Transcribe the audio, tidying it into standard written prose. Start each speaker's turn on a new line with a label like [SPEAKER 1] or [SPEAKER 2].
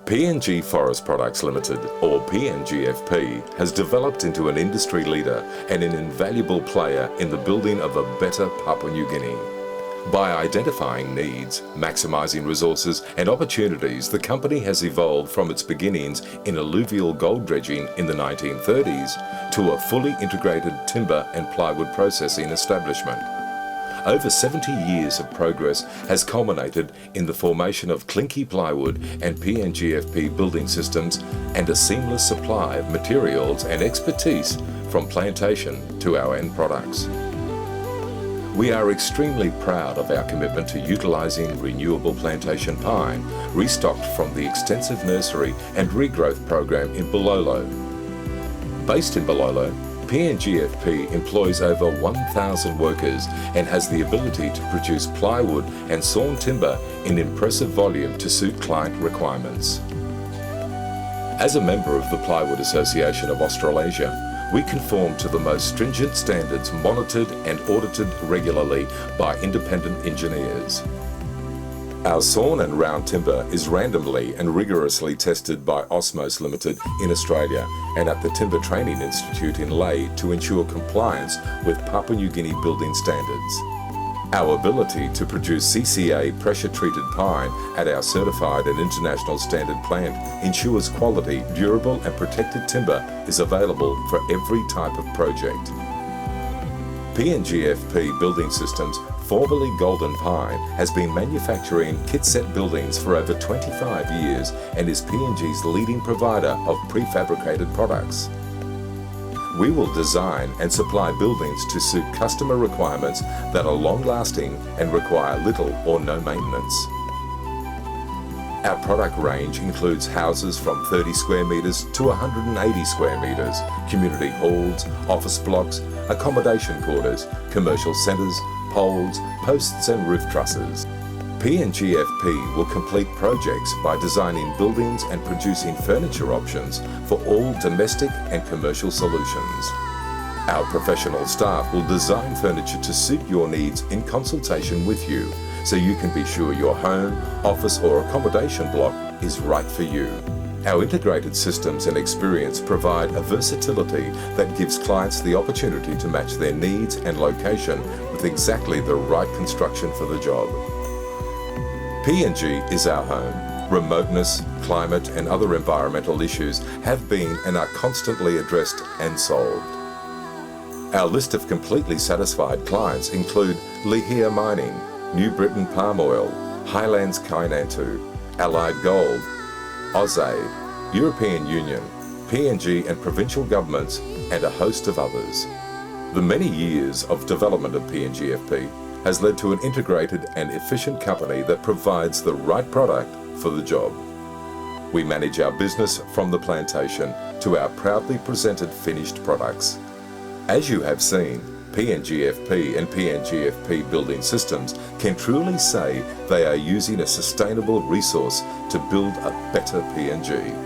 [SPEAKER 1] PNG Forest Products Limited, or PNGFP, has developed into an industry leader and an invaluable player in the building of a better Papua New Guinea. By identifying needs, maximising resources and opportunities, the company has evolved from its beginnings in alluvial gold dredging in the 1930s to a fully integrated timber and plywood processing establishment. Over 70 years of progress has culminated in the formation of Clinky Plywood and PNGFP building systems and a seamless supply of materials and expertise from plantation to our end products. We are extremely proud of our commitment to utilising renewable plantation pine, restocked from the extensive nursery and regrowth program in Bulolo. Based in Bulolo, PNGFP employs over 1,000 workers and has the ability to produce plywood and sawn timber in impressive volume to suit client requirements. As a member of the Plywood Association of Australasia, we conform to the most stringent standards monitored and audited regularly by independent engineers. Our sawn and round timber is randomly and rigorously tested by Osmos Limited in Australia and at the Timber Training Institute in Lae to ensure compliance with Papua New Guinea building standards. Our ability to produce CCA pressure-treated pine at our certified and international standard plant ensures quality, durable and protected timber is available for every type of project. PNGFP Building Systems, formerly Golden Pine, has been manufacturing kit-set buildings for over 25 years and is PNG's leading provider of prefabricated products. We will design and supply buildings to suit customer requirements that are long-lasting and require little or no maintenance. Our product range includes houses from 30 square metres to 180 square metres, community halls, office blocks, accommodation quarters, commercial centres, poles, posts and roof trusses. PNGFP will complete projects by designing buildings and producing furniture options for all domestic and commercial solutions. Our professional staff will design furniture to suit your needs in consultation with you, so you can be sure your home, office or accommodation block is right for you. Our integrated systems and experience provide a versatility that gives clients the opportunity to match their needs and location with exactly the right construction for the job. PNG is our home. Remoteness, climate and other environmental issues have been and are constantly addressed and solved. Our list of completely satisfied clients include Lihia Mining, New Britain Palm Oil, Highlands Kainantu, Allied Gold, AusAid, European Union, PNG and provincial governments, and a host of others. The many years of development of PNGFP has led to an integrated and efficient company that provides the right product for the job. We manage our business from the plantation to our proudly presented finished products. As you have seen, PNGFP and PNGFP Building Systems can truly say they are using a sustainable resource to build a better PNG.